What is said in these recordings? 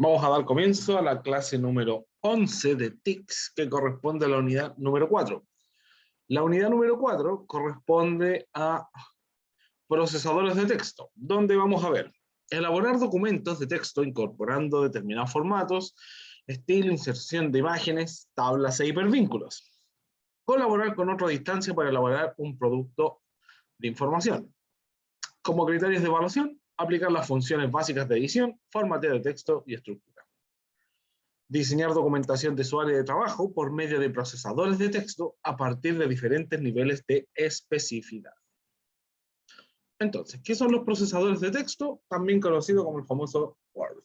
Vamos a dar comienzo a la clase número 11 de TICS, que corresponde a la unidad número 4. La unidad número 4 corresponde a procesadores de texto, donde vamos a ver elaborar documentos de texto incorporando determinados formatos, estilo, inserción de imágenes, tablas e hipervínculos. Colaborar con otra distancia para elaborar un producto de información. Como criterios de evaluación, aplicar las funciones básicas de edición, formateo de texto y estructura. Diseñar documentación de su área de trabajo por medio de procesadores de texto a partir de diferentes niveles de especificidad. Entonces, ¿qué son los procesadores de texto? También conocido como el famoso Word.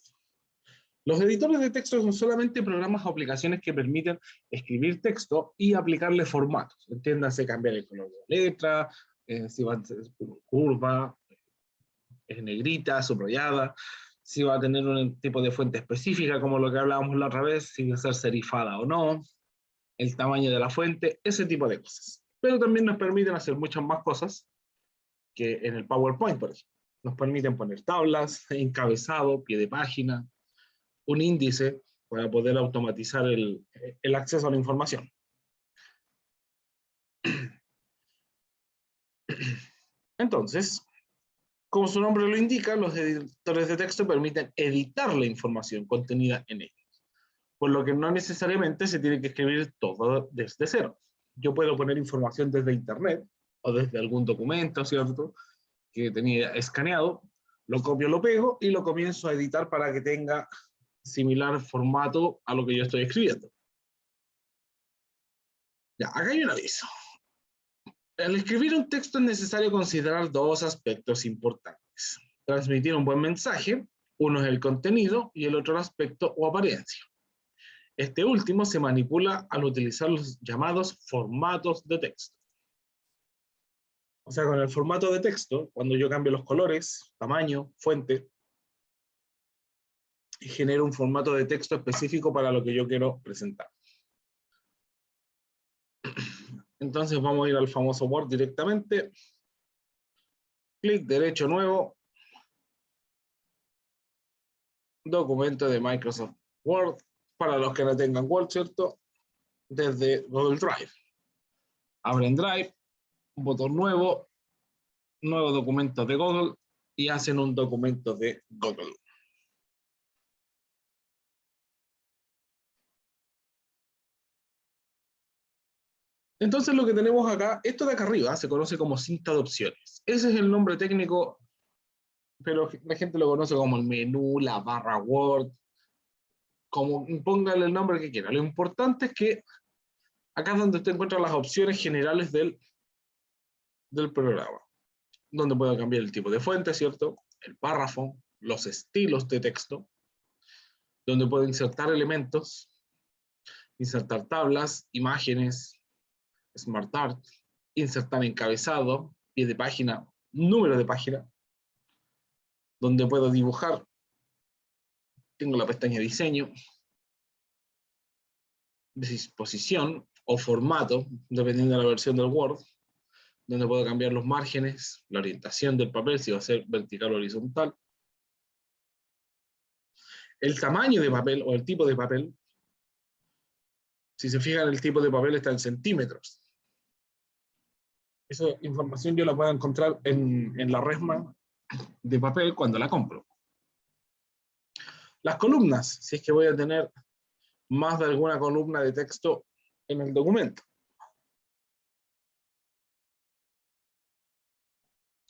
Los editores de texto son solamente programas o aplicaciones que permiten escribir texto y aplicarle formatos. Entiéndase, cambiar el color de la letra, si va a ser curva, negrita, subrayada, si va a tener un tipo de fuente específica, como lo que hablábamos la otra vez, si va a ser serifada o no, el tamaño de la fuente, ese tipo de cosas. Pero también nos permiten hacer muchas más cosas que en el PowerPoint, por ejemplo. Nos permiten poner tablas, encabezado, pie de página, un índice para poder automatizar el acceso a la información. Entonces, como su nombre lo indica, los editores de texto permiten editar la información contenida en ellos, por lo que no necesariamente se tiene que escribir todo desde cero. Yo puedo poner información desde internet o desde algún documento, ¿cierto?, que tenía escaneado, lo copio, lo pego y lo comienzo a editar para que tenga similar formato a lo que yo estoy escribiendo. Ya, acá hay un aviso. Al escribir un texto es necesario considerar dos aspectos importantes. Transmitir un buen mensaje, uno es el contenido y el otro el aspecto o apariencia. Este último se manipula al utilizar los llamados formatos de texto. O sea, con el formato de texto, cuando yo cambio los colores, tamaño, fuente, genero un formato de texto específico para lo que yo quiero presentar. Entonces vamos a ir al famoso Word directamente. Clic derecho nuevo. Documento de Microsoft Word. Para los que no tengan Word, ¿cierto? Desde Google Drive. Abren Drive, botón nuevo, nuevo documento de Google y hacen un documento de Google. Entonces lo que tenemos acá, esto de acá arriba se conoce como cinta de opciones. Ese es el nombre técnico, pero la gente lo conoce como el menú, la barra Word, como póngale el nombre que quiera. Lo importante es que acá es donde usted encuentra las opciones generales del programa, donde puedo cambiar el tipo de fuente, ¿cierto? El párrafo, los estilos de texto, donde puedo insertar elementos, insertar tablas, imágenes, Smart Art, insertar encabezado, pie de página, número de página, donde puedo dibujar. Tengo la pestaña diseño, disposición o formato, dependiendo de la versión del Word, donde puedo cambiar los márgenes, la orientación del papel, si va a ser vertical o horizontal, el tamaño de papel o el tipo de papel. Si se fijan, el tipo de papel está en centímetros. Esa información yo la puedo encontrar en la resma de papel cuando la compro. Las columnas, si es que voy a tener más de alguna columna de texto en el documento.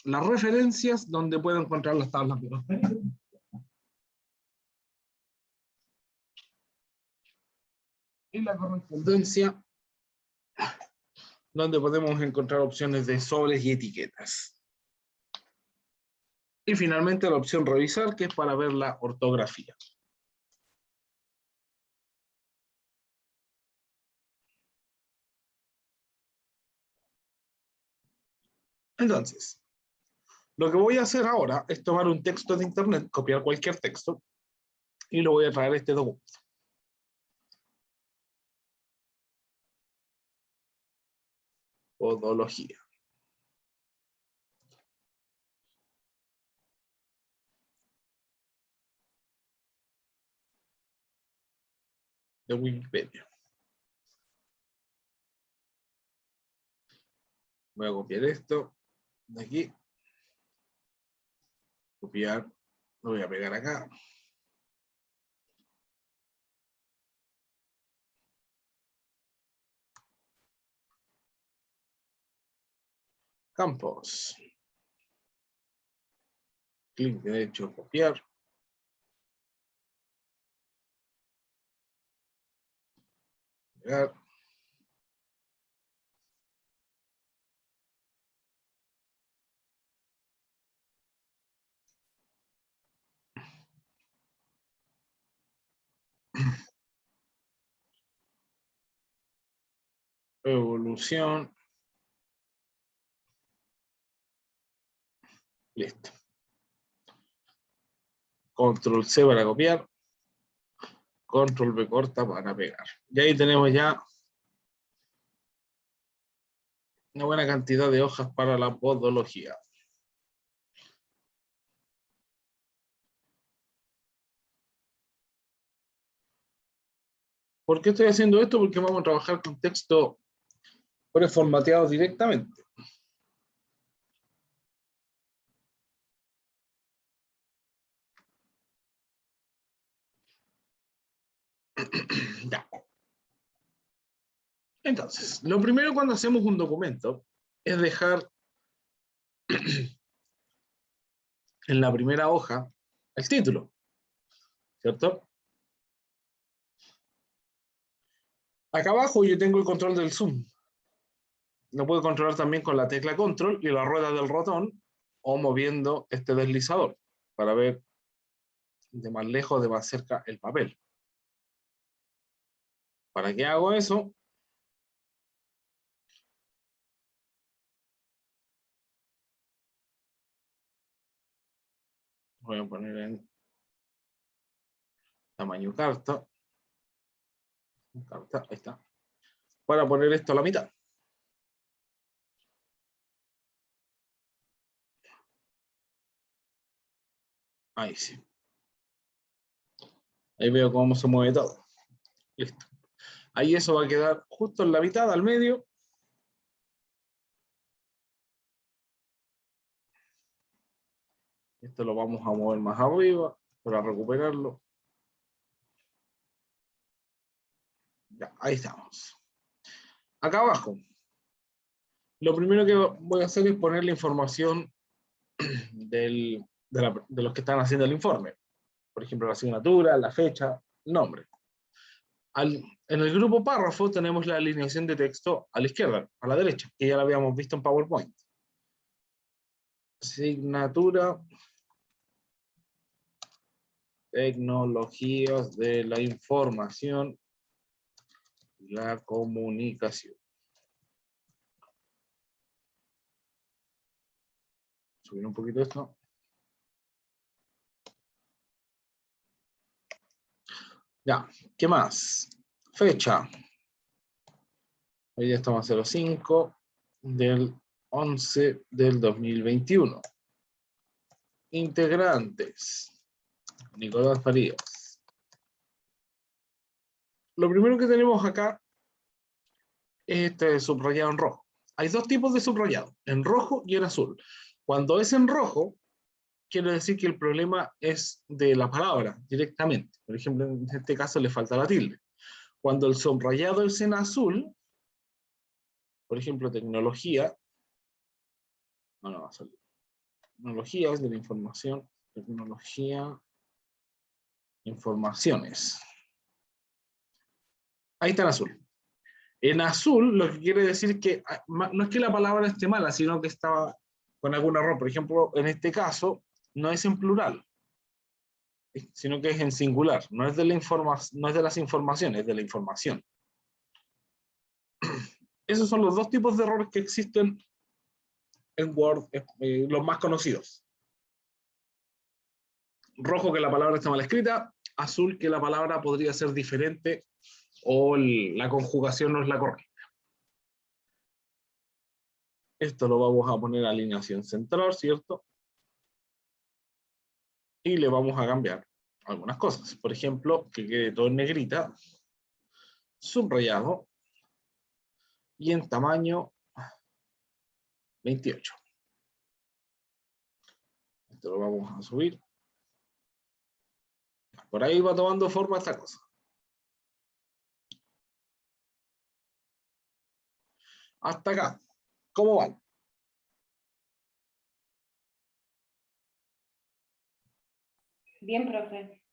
Las referencias, donde puedo encontrar las tablas de papel. Y la correspondencia, donde podemos encontrar opciones de sobres y etiquetas. Y finalmente la opción revisar, que es para ver la ortografía. Entonces, lo que voy a hacer ahora es tomar un texto de internet, copiar cualquier texto, y lo voy a traer a este documento. Podología. de Wikipedia. Voy a copiar esto de aquí. Copiar. Lo voy a pegar acá. Campos. Clic derecho, copiar. Pegar. Evolución. Listo. Control C para copiar. Control V corta para pegar. Y ahí tenemos ya una buena cantidad de hojas para la podología. ¿Por qué estoy haciendo esto? Porque vamos a trabajar con texto preformateado directamente. Ya. Entonces, lo primero cuando hacemos un documento es dejar en la primera hoja el título, ¿cierto? Acá abajo yo tengo el control del zoom. Lo puedo controlar también con la tecla control y la rueda del ratón o moviendo este deslizador para ver de más lejos, de más cerca el papel. ¿Para qué hago eso? Voy a poner en tamaño carta. Ahí está. Para poner esto a la mitad. Ahí sí. Ahí veo cómo se mueve todo. Listo. Ahí eso va a quedar justo en la mitad, al medio. Esto lo vamos a mover más arriba para recuperarlo. Ya, ahí estamos. Acá abajo. Lo primero que voy a hacer es poner la información de los que están haciendo el informe. Por ejemplo, la asignatura, la fecha, el nombre. En el grupo párrafo tenemos la alineación de texto a la izquierda, a la derecha, que ya la habíamos visto en PowerPoint. Asignatura, tecnologías de la información y la comunicación. Subir un poquito esto. Ya, ¿qué más? Fecha. Hoy día estamos a 05 del 11 del 2021. Integrantes. Nicolás Farías. Lo primero que tenemos acá es este subrayado en rojo. Hay dos tipos de subrayado, en rojo y en azul. Cuando es en rojo, quiere decir que el problema es de la palabra directamente. Por ejemplo, en este caso le falta la tilde. Cuando el subrayado es en azul, por ejemplo, tecnología, no va a salir. Tecnologías de la información, tecnología, informaciones. Ahí está en azul. En azul, lo que quiere decir que no es que la palabra esté mala, sino que estaba con algún error. Por ejemplo, en este caso, no es en plural, sino que es en singular. No es de las informaciones, es de la información. Esos son los dos tipos de errores que existen en Word, los más conocidos. Rojo, que la palabra está mal escrita. Azul, que la palabra podría ser diferente o la conjugación no es la correcta. Esto lo vamos a poner a alineación central, ¿cierto? Y le vamos a cambiar algunas cosas. Por ejemplo, que quede todo en negrita. subrayado y en tamaño 28. Esto lo vamos a subir. Por ahí va tomando forma esta cosa. Hasta acá. ¿Cómo van? Bien, profe.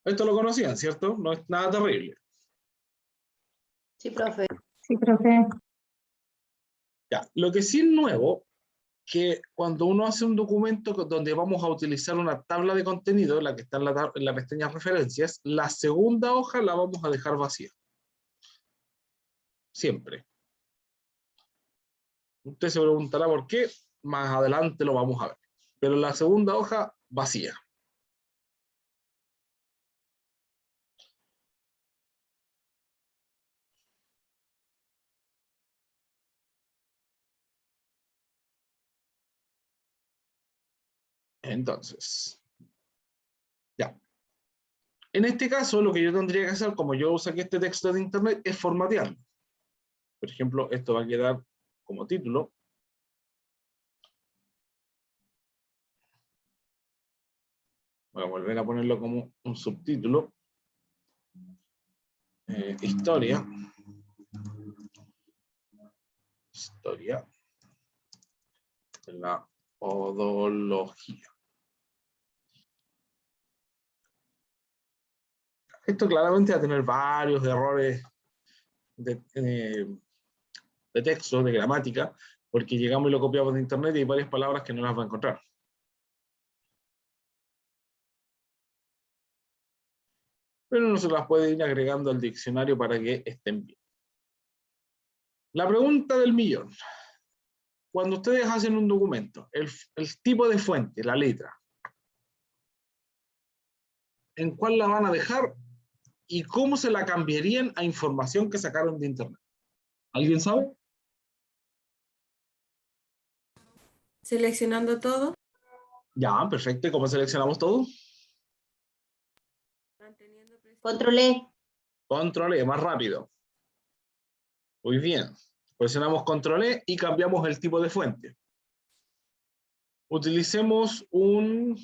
Esto lo conocían, ¿cierto? No es nada terrible. Sí, profe. Sí, profe. Ya, lo que sí es nuevo, que cuando uno hace un documento donde vamos a utilizar una tabla de contenido, la que está en la pestaña referencias, la segunda hoja la vamos a dejar vacía. Siempre. Usted se preguntará por qué, más adelante lo vamos a ver. Pero la segunda hoja vacía. Entonces, ya. En este caso, lo que yo tendría que hacer, como yo saqué este texto de internet, es formatearlo. Por ejemplo, esto va a quedar como título. Voy a volver a ponerlo como un subtítulo. Historia. Historia de la podología. Esto claramente va a tener varios errores de texto, de gramática, porque llegamos y lo copiamos de internet y hay varias palabras que no las va a encontrar. Pero uno se las puede ir agregando al diccionario para que estén bien. La pregunta del millón. Cuando ustedes hacen un documento, el tipo de fuente, la letra, ¿en cuál la van a dejar y cómo se la cambiarían a información que sacaron de internet? ¿Alguien sabe? Seleccionando todo. Ya, perfecto. ¿Y cómo seleccionamos todo? Control E. Control E, más rápido. Muy bien. Presionamos Control E y cambiamos el tipo de fuente. Utilicemos un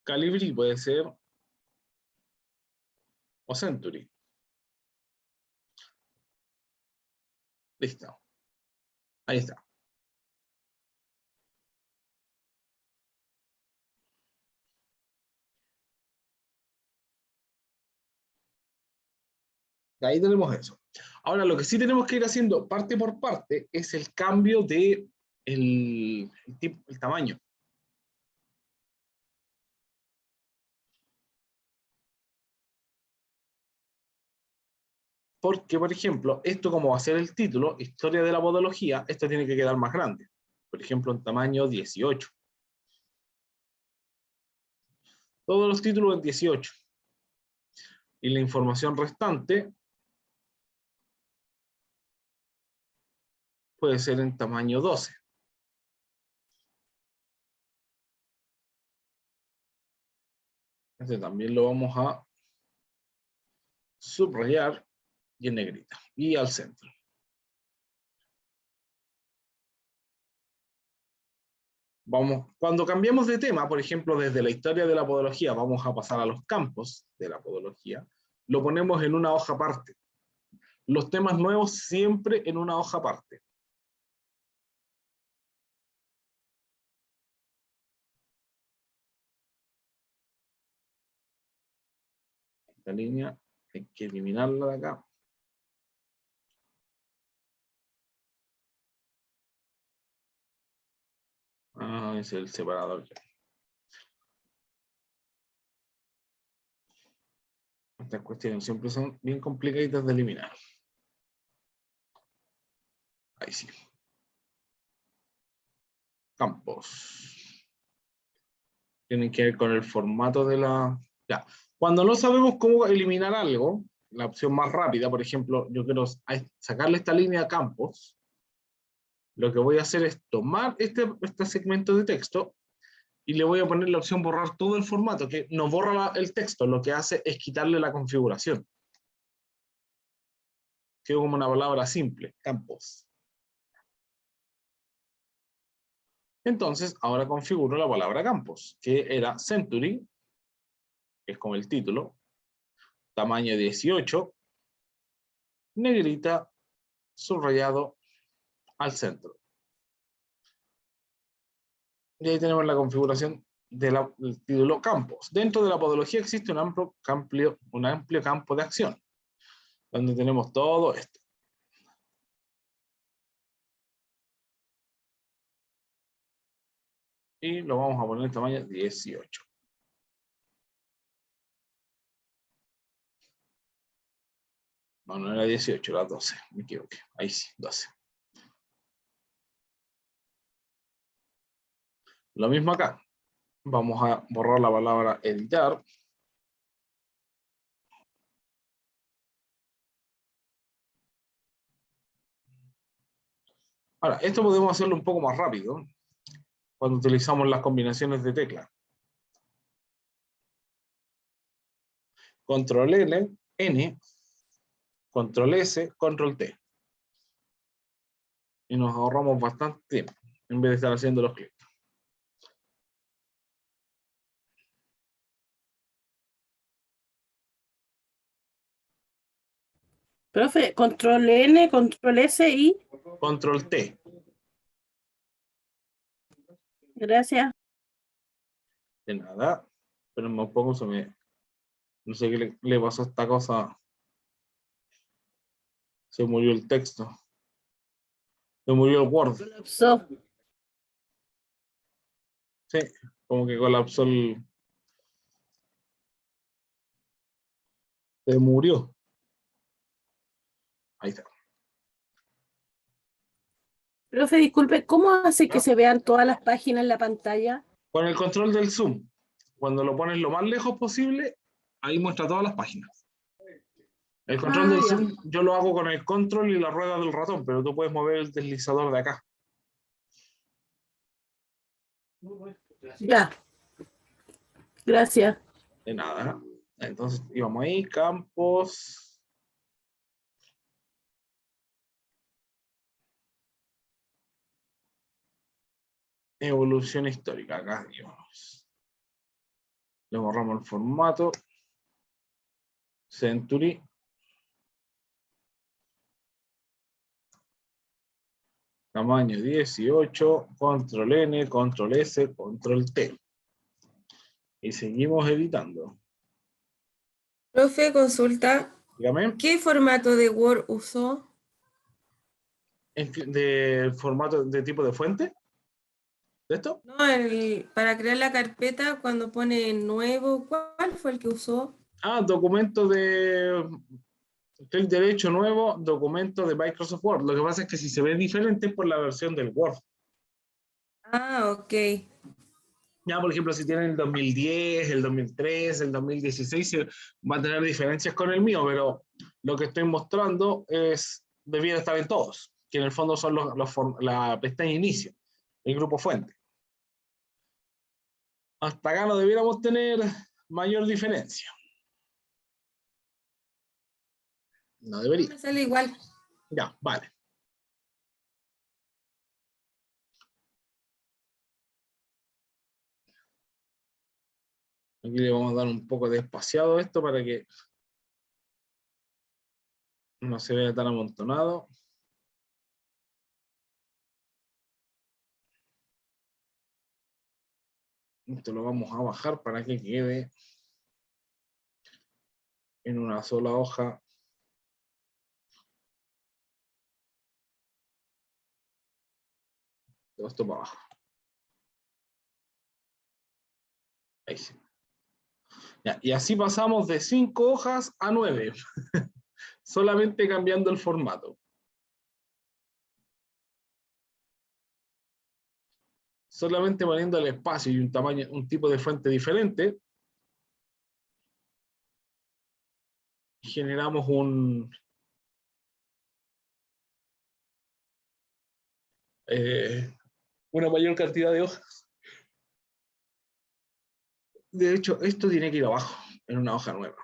Calibri, puede ser, o Century. Listo. Ahí está. Ahí tenemos eso. Ahora, lo que sí tenemos que ir haciendo parte por parte es el cambio de el tamaño. Porque, por ejemplo, esto como va a ser el título, Historia de la Podología, esto tiene que quedar más grande. Por ejemplo, en tamaño 18. Todos los títulos en 18. Y la información restante puede ser en tamaño 12. Este también lo vamos a subrayar y en negrita. Y al centro. Cuando cambiamos de tema, por ejemplo, desde la historia de la podología, vamos a pasar a los campos de la podología, lo ponemos en una hoja aparte. Los temas nuevos siempre en una hoja aparte. Esta línea hay que eliminarla de acá. Ah, es el separador. Estas cuestiones siempre son bien complicaditas de eliminar. Ahí sí. Campos. Tienen que ver con el formato de la... Ya. Cuando no sabemos cómo eliminar algo, la opción más rápida, por ejemplo, yo quiero sacarle esta línea a campos, lo que voy a hacer es tomar este segmento de texto y le voy a poner la opción borrar todo el formato, que no borra el texto, lo que hace es quitarle la configuración. quedó como una palabra simple, campos. Entonces, ahora configuro la palabra campos, que era century, que es como el título, tamaño 18, negrita, subrayado al centro. Y ahí tenemos la configuración del título campos. Dentro de la podología existe un amplio campo de acción, donde tenemos todo esto. Y lo vamos a poner en tamaño 18. No, no era 18, era 12. Me equivoqué. Ahí sí, 12. Lo mismo acá. Vamos a borrar la palabra editar. Ahora, esto podemos hacerlo un poco más rápido cuando utilizamos las combinaciones de tecla. Control N, Control S, Control T. Y nos ahorramos bastante tiempo en vez de estar haciendo los clics. Profe, control N, control S y Control T. gracias. De nada. Pero un poco se me... No sé qué le pasó a esta cosa. Se murió el texto. Se murió el Word. Colapsó. Sí, como que colapsó el... Se murió. Ahí está. Profe, disculpe, ¿cómo hace que se vean todas las páginas en la pantalla? Con el control del zoom. Cuando lo pones lo más lejos posible, ahí muestra todas las páginas. El control del ya. zoom yo lo hago con el control y la rueda del ratón, pero tú puedes mover el deslizador de acá. Ya. Gracias. De nada. Entonces íbamos ahí, campos. Evolución histórica, acá íbamos. Le borramos el formato. Century. Tamaño 18, control N, control S, control T. Y seguimos editando. Profe, consulta, Dígame. ¿qué formato de Word usó? ¿De formato de tipo de fuente? ¿De esto? No, para crear la carpeta cuando pone nuevo, ¿cuál fue el que usó? Documento de clic derecho nuevo, documento de Microsoft Word. Lo que pasa es que si se ve diferente es por la versión del Word. Ok. Ya, por ejemplo, si tienen el 2010, el 2003, el 2016, va a tener diferencias con el mío, pero lo que estoy mostrando debiera estar en todos, que en el fondo son la pestaña inicio, el grupo fuente. Hasta acá no debiéramos tener mayor diferencia. No debería. Me sale igual. Ya, vale. Aquí le vamos a dar un poco de espaciado a esto para que no se vea tan amontonado. Esto lo vamos a bajar para que quede en una sola hoja. Todo esto para abajo. Ahí sí. Ya, y así pasamos de 5 hojas a 9. Solamente cambiando el formato. Solamente poniendo el espacio y un tamaño, un tipo de fuente diferente, generamos una mayor cantidad de hojas. De hecho, esto tiene que ir abajo, en una hoja nueva.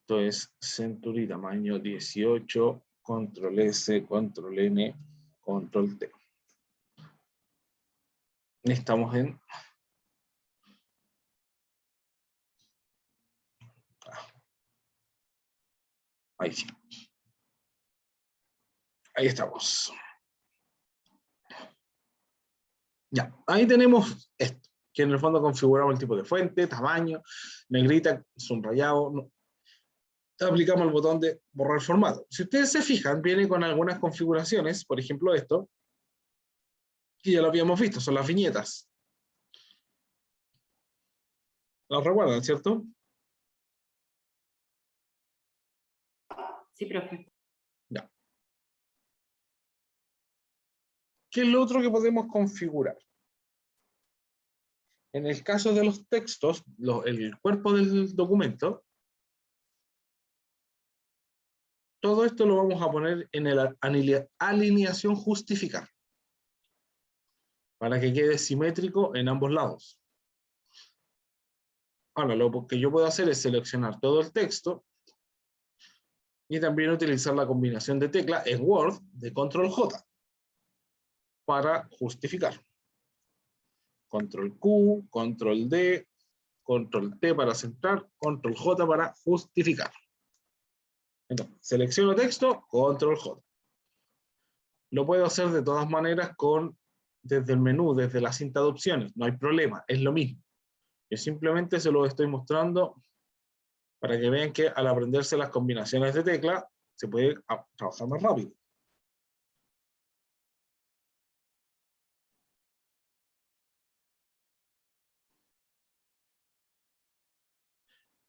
Esto es Century tamaño 18, control S, control N, control T. Estamos en... Ahí sí. Ahí estamos. Ya, ahí tenemos esto, que en el fondo configuramos el tipo de fuente, tamaño, negrita, subrayado. No. Aplicamos el botón de borrar formato. Si ustedes se fijan, viene con algunas configuraciones, por ejemplo esto, que ya lo habíamos visto, son las viñetas. ¿Las recuerdan, cierto? Sí, profe. Ya. ¿Qué es lo otro que podemos configurar? En el caso de los textos, el cuerpo del documento, todo esto lo vamos a poner en el alineación justificar, para que quede simétrico en ambos lados. Ahora, lo que yo puedo hacer es seleccionar todo el texto y también utilizar la combinación de tecla en Word de Control J para justificar. Control Q, Control D, Control T para centrar, Control J para justificar. Entonces, selecciono texto, Control J. Lo puedo hacer de todas maneras desde el menú, desde la cinta de opciones, no hay problema, es lo mismo. Yo simplemente se lo estoy mostrando para que vean que al aprenderse las combinaciones de tecla, se puede trabajar más rápido.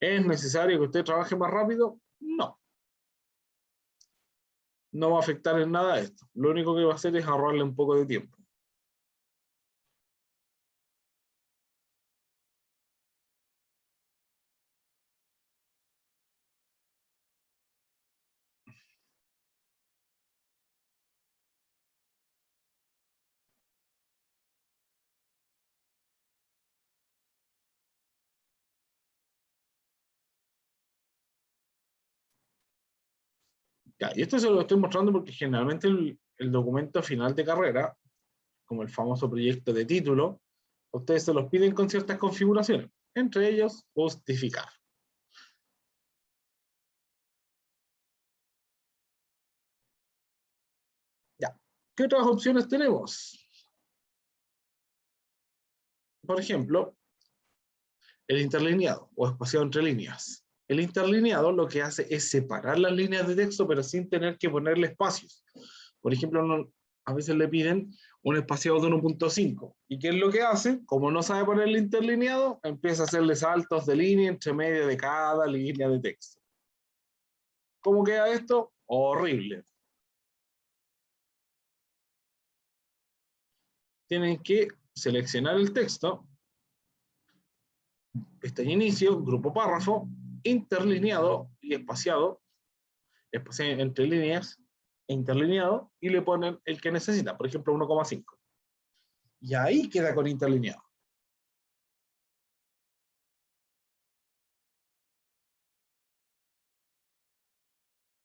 ¿Es necesario que usted trabaje más rápido? No. No va a afectar en nada esto. Lo único que va a hacer es ahorrarle un poco de tiempo. Ya, y esto se lo estoy mostrando porque generalmente el documento final de carrera, como el famoso proyecto de título, ustedes se los piden con ciertas configuraciones, entre ellos justificar. Ya, ¿qué otras opciones tenemos? Por ejemplo, el interlineado o espaciado entre líneas. El interlineado lo que hace es separar las líneas de texto, pero sin tener que ponerle espacios. Por ejemplo, a veces le piden un espaciado de 1.5. ¿Y qué es lo que hace? Como no sabe poner el interlineado, empieza a hacerle saltos de línea entre medio de cada línea de texto. ¿Cómo queda esto? Horrible. Tienen que seleccionar el texto, pestaña inicio, grupo párrafo, interlineado y espaciado entre líneas, interlineado, y le ponen el que necesita, por ejemplo 1,5. Y ahí queda con interlineado.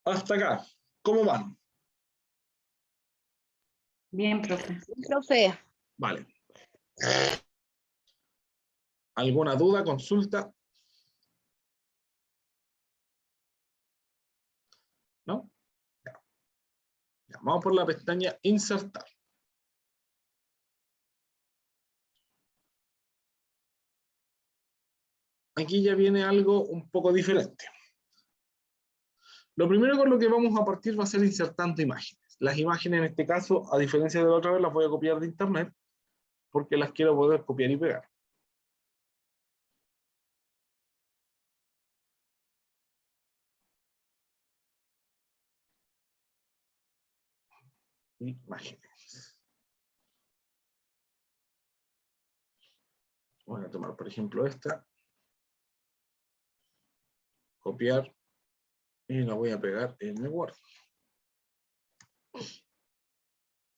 Hasta acá, ¿cómo van? Bien, profe. Profe, Vale. ¿Alguna duda, consulta? ¿No? Ya, vamos por la pestaña insertar. Aquí ya viene algo un poco diferente. Lo primero con lo que vamos a partir va a ser insertando imágenes. Las imágenes en este caso, a diferencia de la otra vez, las voy a copiar de internet porque las quiero poder copiar y pegar. Imágenes. Voy a tomar, por ejemplo, esta. Copiar. Y la voy a pegar en el Word.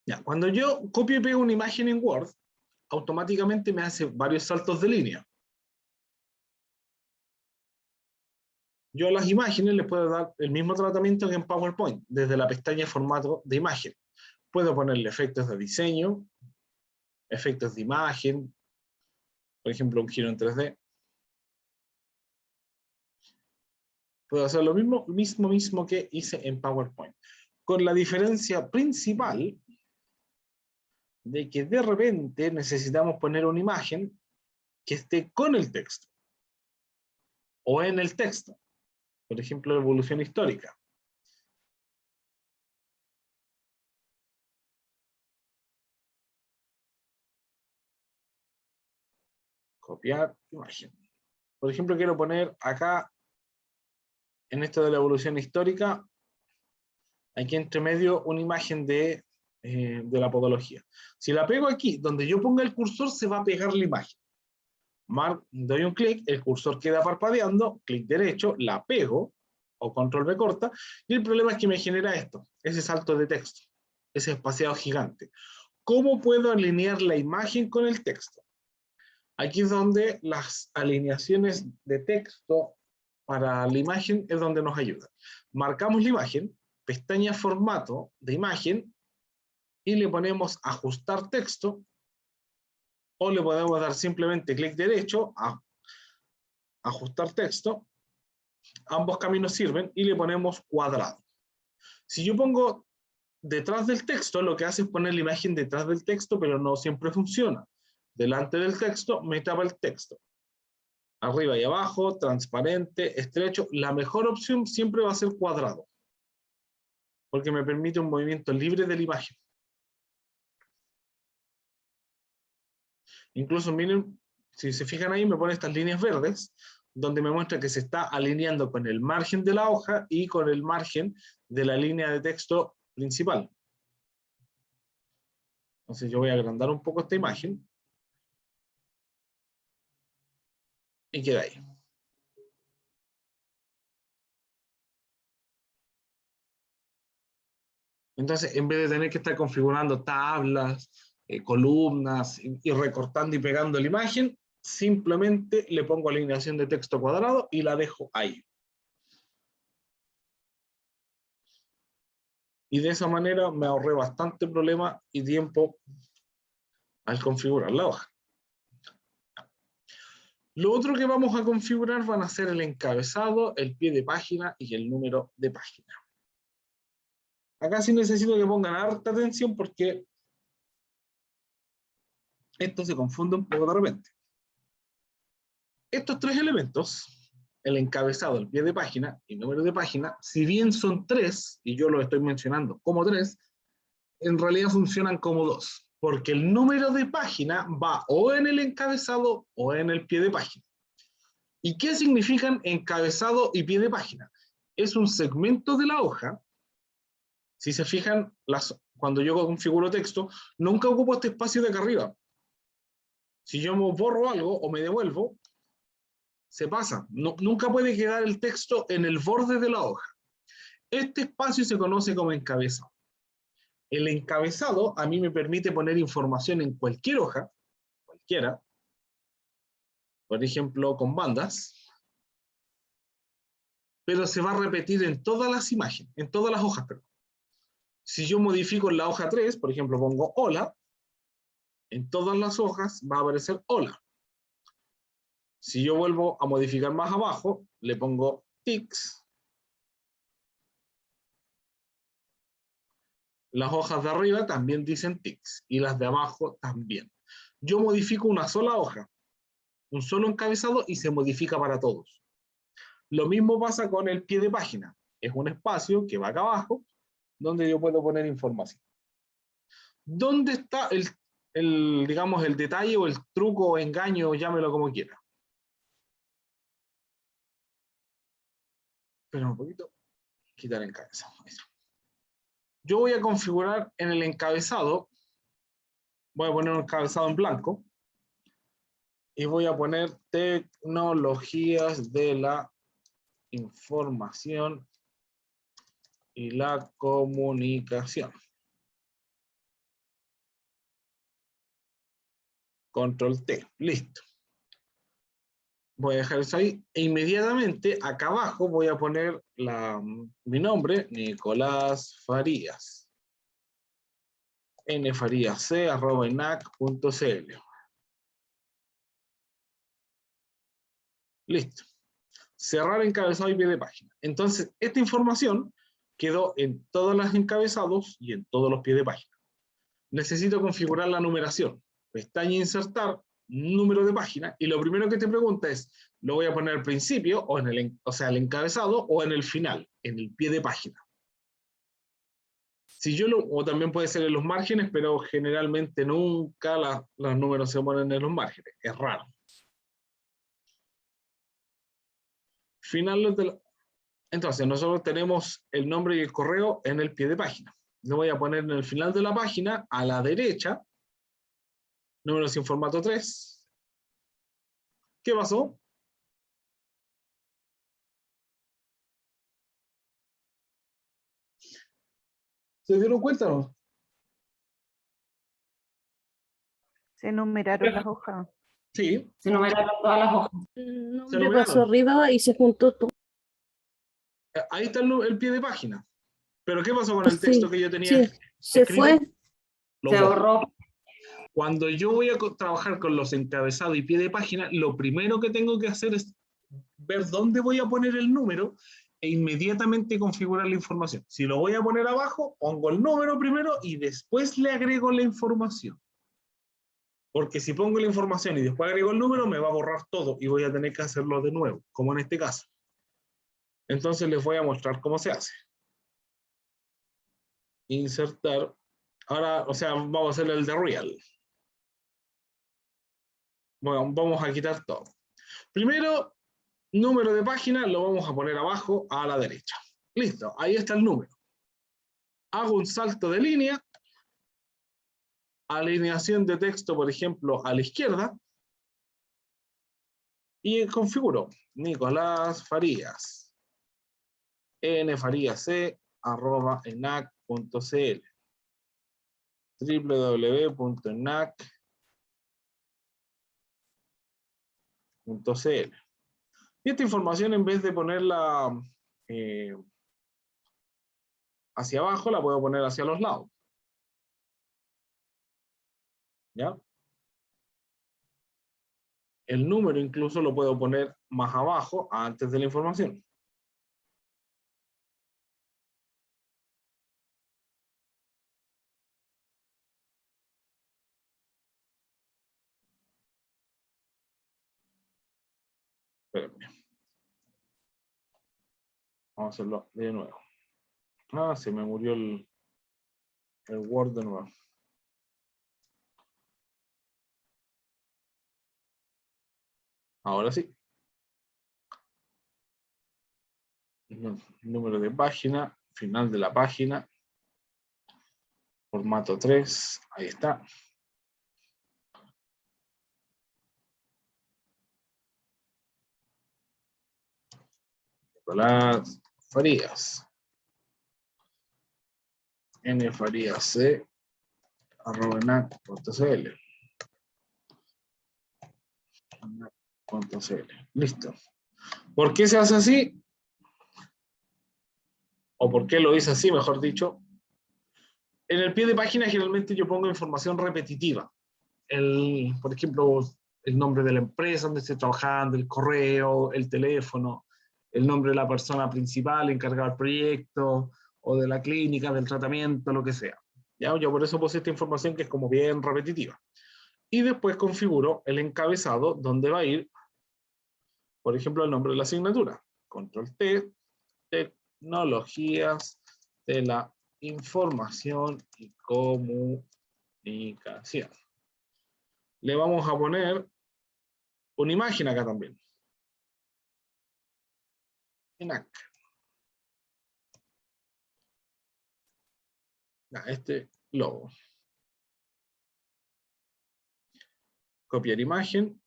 Ya, cuando yo copio y pego una imagen en Word, automáticamente me hace varios saltos de línea. Yo a las imágenes les puedo dar el mismo tratamiento que en PowerPoint, desde la pestaña formato de imagen. Puedo ponerle efectos de diseño, efectos de imagen, por ejemplo, un giro en 3D. Puedo hacer lo mismo que hice en PowerPoint. Con la diferencia principal de que de repente necesitamos poner una imagen que esté con el texto o en el texto. Por ejemplo, evolución histórica. Copiar imagen. Por ejemplo, quiero poner acá, en esto de la evolución histórica, aquí entre medio una imagen de la podología. Si la pego aquí, donde yo ponga el cursor, se va a pegar la imagen. Doy un clic, el cursor queda parpadeando, clic derecho, la pego, o control B corta, y el problema es que me genera esto, ese salto de texto, ese espaciado gigante. ¿Cómo puedo alinear la imagen con el texto? Aquí es donde las alineaciones de texto para la imagen es donde nos ayuda. Marcamos la imagen, pestaña formato de imagen, y le ponemos ajustar texto, o le podemos dar simplemente clic derecho, a ajustar texto, ambos caminos sirven, y le ponemos cuadrado. Si yo pongo detrás del texto, lo que hace es poner la imagen detrás del texto, pero no siempre funciona. Delante del texto, me tapa el texto. Arriba y abajo, transparente, estrecho. La mejor opción siempre va a ser cuadrado, porque me permite un movimiento libre de la imagen. Incluso miren, si se fijan ahí, me pone estas líneas verdes, donde me muestra que se está alineando con el margen de la hoja y con el margen de la línea de texto principal. Entonces yo voy a agrandar un poco esta imagen. Y queda ahí. Entonces, en vez de tener que estar configurando tablas, columnas, y recortando y pegando la imagen, simplemente le pongo alineación de texto cuadrado y la dejo ahí. Y de esa manera me ahorré bastante problema y tiempo al configurar la hoja. Lo otro que vamos a configurar van a ser el encabezado, el pie de página y el número de página. Acá sí necesito que pongan harta atención porque esto se confunde un poco de repente. Estos tres elementos, el encabezado, el pie de página y el número de página, si bien son tres, y yo lo estoy mencionando como tres, en realidad funcionan como dos, porque el número de página va o en el encabezado o en el pie de página. ¿Y qué significan encabezado y pie de página? Es un segmento de la hoja. Si se fijan, cuando yo configuro texto, nunca ocupo este espacio de acá arriba. Si yo me borro algo o me devuelvo, se pasa. Nunca puede quedar el texto en el borde de la hoja. Este espacio se conoce como encabezado. El encabezado a mí me permite poner información en cualquier hoja, cualquiera, por ejemplo, con bandas, pero se va a repetir en todas las imágenes, en todas las hojas, perdón. Si yo modifico en la hoja 3, por ejemplo, pongo hola, en todas las hojas va a aparecer hola. Si yo vuelvo a modificar más abajo, le pongo tics. Las hojas de arriba también dicen tics y las de abajo también. Yo modifico una sola hoja, un solo encabezado y se modifica para todos. Lo mismo pasa con el pie de página. Es un espacio que va acá abajo donde yo puedo poner información. ¿Dónde está digamos, el detalle o el truco o engaño, llámelo como quiera? Espera un poquito. Quitar el encabezado. Yo voy a configurar en el encabezado, voy a poner un encabezado en blanco y voy a poner tecnologías de la información y la comunicación. Control T, listo. Voy a dejar eso ahí. E inmediatamente acá abajo voy a poner mi nombre, Nicolás Farías. nfariasc@enac.cl. Listo. Cerrar encabezado y pie de página. Entonces, esta información quedó en todos los encabezados y en todos los pies de página. Necesito configurar la numeración. Pestaña insertar, número de página, y lo primero que te pregunta es, ¿lo voy a poner al principio, o en el encabezado, o en el final, en el pie de página? Si yo o también puede ser en los márgenes, pero generalmente nunca los números se ponen en los márgenes. Es raro. Entonces, nosotros tenemos el nombre y el correo en el pie de página. Lo voy a poner en el final de la página, a la derecha, número sin formato 3. ¿Qué pasó? ¿Se dieron cuenta o no? Se numeraron las hojas. Sí, Se numeraron todas las hojas. El se nombre pasó numeraron. arriba y se juntó todo. Ahí está el pie de página. Pero ¿qué pasó con el texto Sí, que yo tenía sí, se escrito? fue. Lo Se borré. borró. Cuando yo voy a trabajar con los encabezados y pie de página, lo primero que tengo que hacer es ver dónde voy a poner el número e inmediatamente configurar la información. Si lo voy a poner abajo, pongo el número primero y después le agrego la información. Porque si pongo la información y después agrego el número, me va a borrar todo y voy a tener que hacerlo de nuevo, como en este caso. Entonces les voy a mostrar cómo se hace. Insertar. Ahora, o sea, vamos a hacer el de real. Bueno, vamos a quitar todo. Primero, número de página lo vamos a poner abajo a la derecha. Listo, ahí está el número. Hago un salto de línea. Alineación de texto, por ejemplo, a la izquierda. Y configuro Nicolás Farías. nfariasc@enac.cl. www.enac.cl. Y esta información, en vez de ponerla hacia abajo, la puedo poner hacia los lados. ¿Ya? El número incluso lo puedo poner más abajo, antes de la información. Espérenme. Vamos a hacerlo de nuevo. Ah, se me murió el Word de nuevo. Ahora sí. Número de página, final de la página, formato 3, ahí está. Nicolás Farías. nfariasc@enac.cl. Listo. ¿Por qué se hace así? ¿O por qué lo hice así, mejor dicho? En el pie de página generalmente yo pongo información repetitiva. Por ejemplo, el nombre de la empresa donde estoy trabajando, el correo, el teléfono, el nombre de la persona principal encargada del proyecto, o de la clínica, del tratamiento, lo que sea. ¿Ya? Yo por eso puse esta información que es como bien repetitiva. Y después configuro el encabezado donde va a ir, por ejemplo, el nombre de la asignatura. Control T, tecnologías de la información y comunicación. Le vamos a poner una imagen acá también. ENAC. Este logo. Copiar imagen.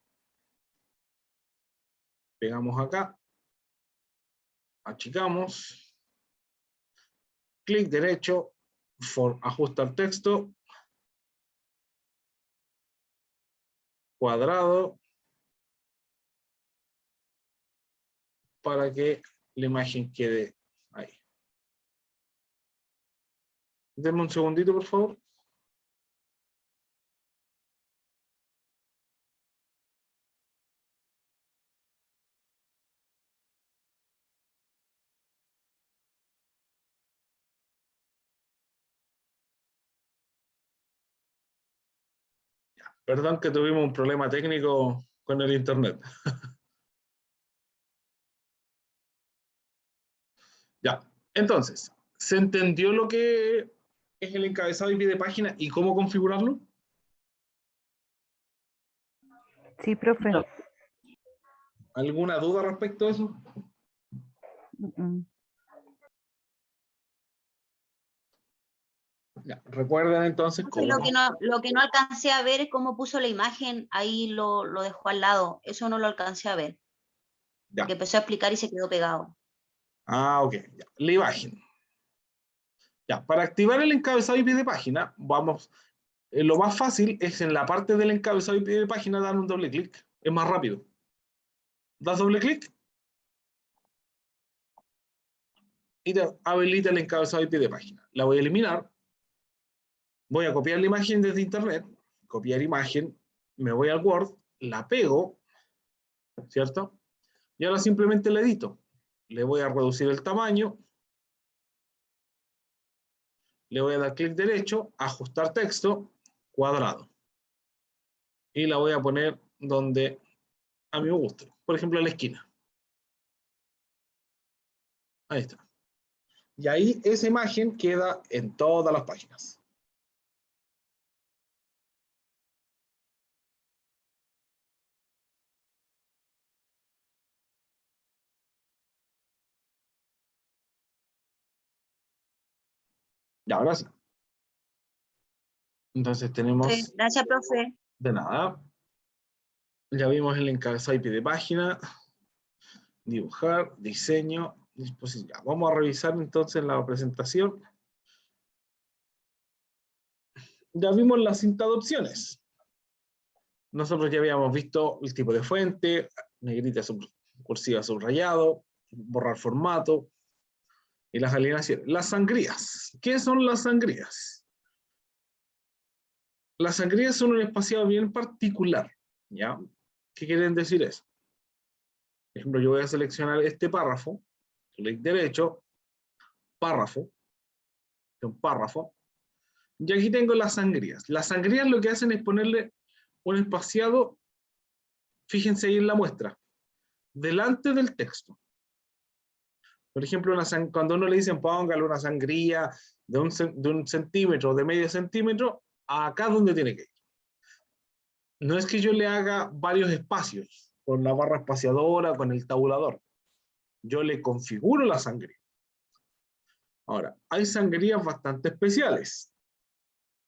Pegamos acá. Achicamos. Clic derecho. Ajustar texto. Cuadrado. para que la imagen quede ahí. Denme un segundito, por favor. Perdón que tuvimos un problema técnico con el internet. Ya, entonces, ¿se entendió lo que es el encabezado y pie de página y cómo configurarlo? Sí, profe. No. ¿Alguna duda respecto a eso? Mm. Ya, recuerden entonces Profe, cómo. lo que no alcancé a ver es cómo puso la imagen, ahí lo dejó al lado. Eso no lo alcancé a ver. Ya. Porque empezó a explicar y se quedó pegado. Ah, ok. Ya. La imagen. Ya, para activar el encabezado y pie de página, vamos. Lo más fácil es en la parte del encabezado y pie de página dar un doble clic. Es más rápido. Das doble clic y te habilita el encabezado y pie de página. La voy a eliminar. Voy a copiar la imagen desde internet. Copiar imagen. Me voy al Word. La pego. ¿Cierto? Y ahora simplemente la edito. Le voy a reducir el tamaño. Le voy a dar clic derecho, ajustar texto, cuadrado. Y la voy a poner donde a mí me guste. Por ejemplo, en la esquina. Ahí está. Y ahí esa imagen queda en todas las páginas. Y ahora sí. Entonces tenemos, Gracias, profe. de nada, ya vimos el encabezado y pie de página, dibujar, diseño, disposición. Vamos a revisar entonces la presentación. Ya vimos la cinta de opciones. Nosotros ya habíamos visto el tipo de fuente, negrita, cursiva, subrayado, borrar formato y las alineaciones. Las sangrías. ¿Qué son las sangrías? Las sangrías son un espaciado bien particular, ¿ya? ¿Qué quieren decir eso? Por ejemplo, yo voy a seleccionar este párrafo, clic derecho, párrafo, un párrafo, y aquí tengo las sangrías. Las sangrías lo que hacen es ponerle un espaciado, fíjense ahí en la muestra, delante del texto. Por ejemplo, cuando uno le dicen póngale una sangría de un centímetro, de medio centímetro, acá es donde tiene que ir. No es que yo le haga varios espacios con la barra espaciadora, con el tabulador. Yo le configuro la sangría. Ahora, hay sangrías bastante especiales.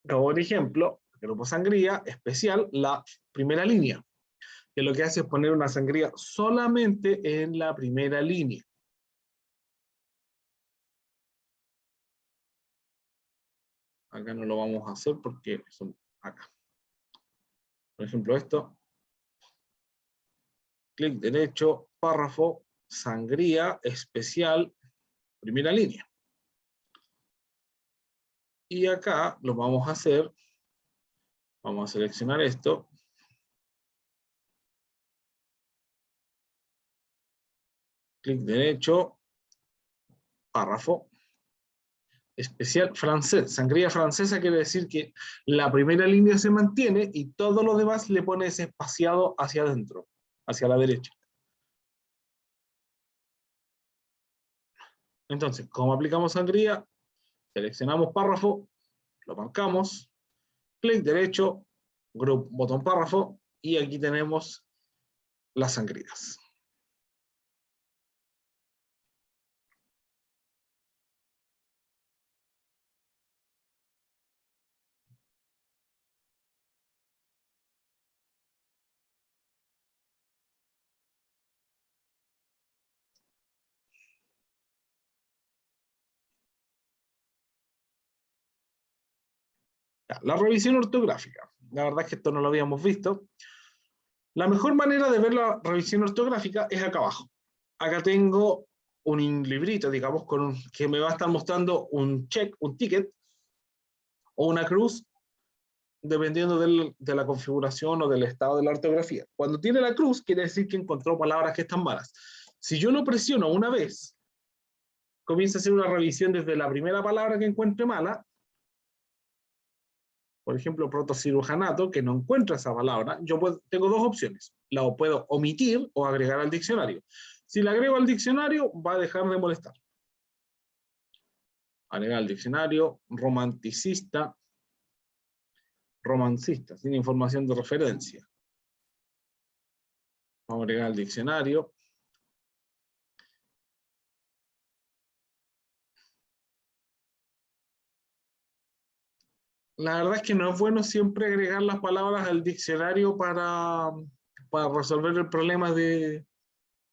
Por ejemplo, grupo sangría especial, la primera línea, que lo que hace es poner una sangría solamente en la primera línea. Acá no lo vamos a hacer porque son acá. Por ejemplo, esto. Clic derecho, párrafo, sangría especial, primera línea. Y acá lo vamos a hacer. Vamos a seleccionar esto. Clic derecho, párrafo, especial francés. Sangría francesa quiere decir que la primera línea se mantiene y todo lo demás le pone ese espaciado hacia adentro, hacia la derecha. Entonces, ¿cómo aplicamos sangría? Seleccionamos párrafo, lo marcamos, clic derecho, botón párrafo, y aquí tenemos las sangrías. La revisión ortográfica. La verdad es que esto no lo habíamos visto. La mejor manera de ver la revisión ortográfica es acá abajo. acá tengo un librito, digamos, que me va a estar mostrando un check, un ticket, o una cruz, dependiendo de la configuración o del estado de la ortografía. Cuando tiene la cruz, quiere decir que encontró palabras que están malas. Si yo lo presiono una vez, comienza a hacer una revisión desde la primera palabra que encuentre mala. Por ejemplo, protocirujanato, que no encuentra esa palabra. Tengo dos opciones. La puedo omitir o agregar al diccionario. Si la agrego al diccionario, va a dejar de molestar. Agregar al diccionario, romancista, sin información de referencia. Vamos a agregar al diccionario. La verdad es que no es bueno siempre agregar las palabras al diccionario para resolver el problema de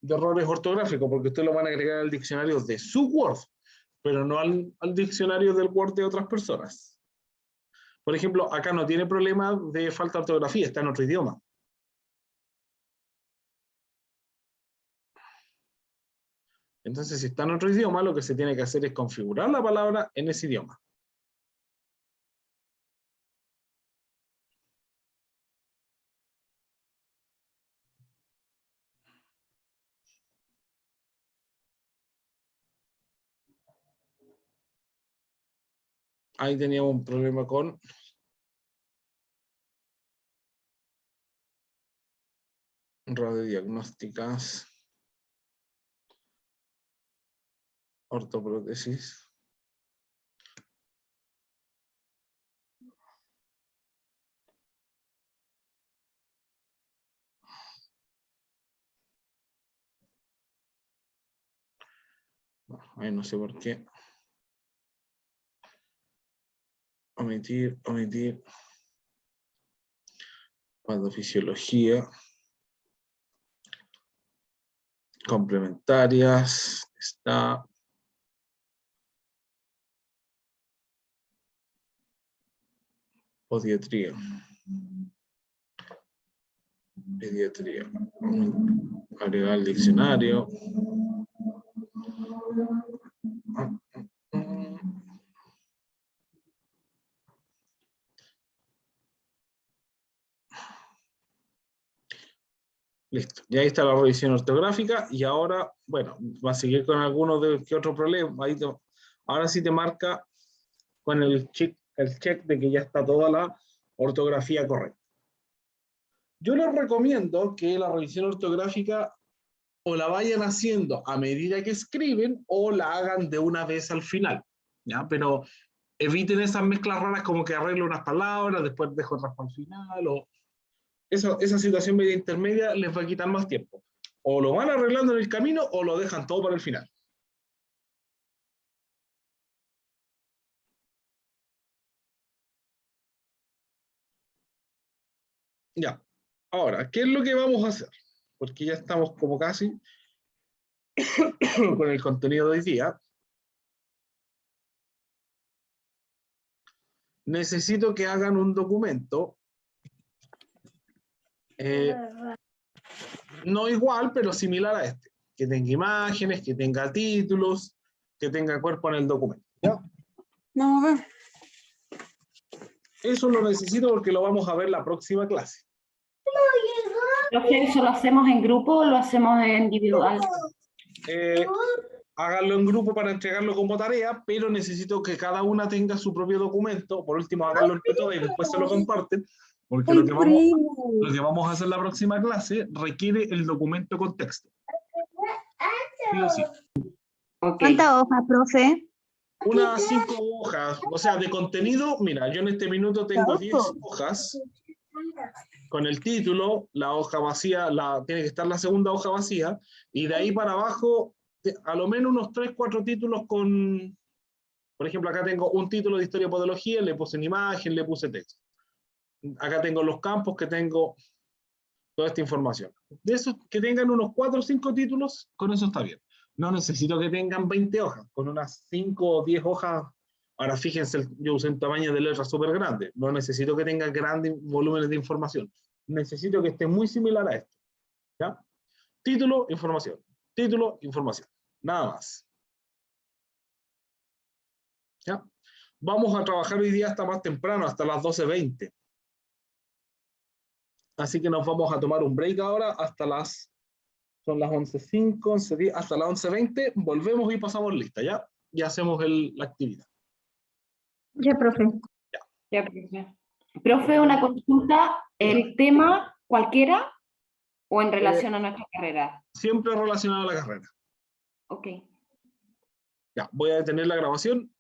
errores ortográficos, porque ustedes lo van a agregar al diccionario de su Word, pero no al diccionario del Word de otras personas. Por ejemplo, acá no tiene problema de falta de ortografía, está en otro idioma. Entonces, si está en otro idioma, lo que se tiene que hacer es configurar la palabra en ese idioma. Ahí teníamos un problema con radiodiagnósticas, ortoprótesis. Ahí no sé por qué. Omitir. Patofisiología. Complementarias. Está. Podiatría. Pediatría. Agregar al diccionario. Listo, ya ahí está la revisión ortográfica y ahora, bueno, va a seguir con algunos de qué otro problema. Ahora sí te marca con el check de que ya está toda la ortografía correcta. Yo les recomiendo que la revisión ortográfica o la vayan haciendo a medida que escriben o la hagan de una vez al final, ¿ya? Pero eviten esas mezclas raras como que arreglo unas palabras, después dejo otras para el final, o esa situación media intermedia les va a quitar más tiempo. O lo van arreglando en el camino o lo dejan todo para el final. Ya. Ahora, ¿qué es lo que vamos a hacer? Porque ya estamos como casi con el contenido de hoy día. Necesito que hagan un documento. No igual, pero similar a este. Que tenga imágenes, que tenga títulos, que tenga cuerpo en el documento. ¿Ya? Vamos a ver. Eso lo necesito porque lo vamos a ver la próxima clase. Profe, ¿eso lo hacemos en grupo o lo hacemos en individual? Háganlo en grupo para entregarlo como tarea, pero necesito que cada una tenga su propio documento. Por último, háganlo entre todas y después se lo comparten, porque lo que vamos a hacer la próxima clase requiere el documento con texto. Sí o sí. Ok. ¿Cuántas hojas, profe? Unas 5 hojas, o sea, de contenido, mira, yo en este minuto tengo 10 hojas con el título, la hoja vacía, tiene que estar la segunda hoja vacía, y de ahí para abajo, a lo menos unos 3, 4 títulos con, por ejemplo, acá tengo un título de historia y podología, le puse una imagen, le puse texto. Acá tengo los campos que tengo toda esta información. De esos que tengan unos 4 o 5 títulos, con eso está bien. No necesito que tengan 20 hojas, con unas 5 o 10 hojas. Ahora fíjense, yo usé un tamaño de letra súper grande. No necesito que tengan grandes volúmenes de información. Necesito que esté muy similar a esto. ¿Ya? Título, información. Título, información. Nada más. ¿Ya? Vamos a trabajar hoy día hasta más temprano, hasta las 12:20. Así que nos vamos a tomar un break ahora hasta son las 11:05, 11:10, hasta las 11:20. Volvemos y pasamos lista, ¿ya? Y hacemos la actividad. Ya, profe. Ya, profe. Profe, una consulta, ¿el tema cualquiera o en relación a nuestra carrera? Siempre relacionado a la carrera. Ok. Ya, voy a detener la grabación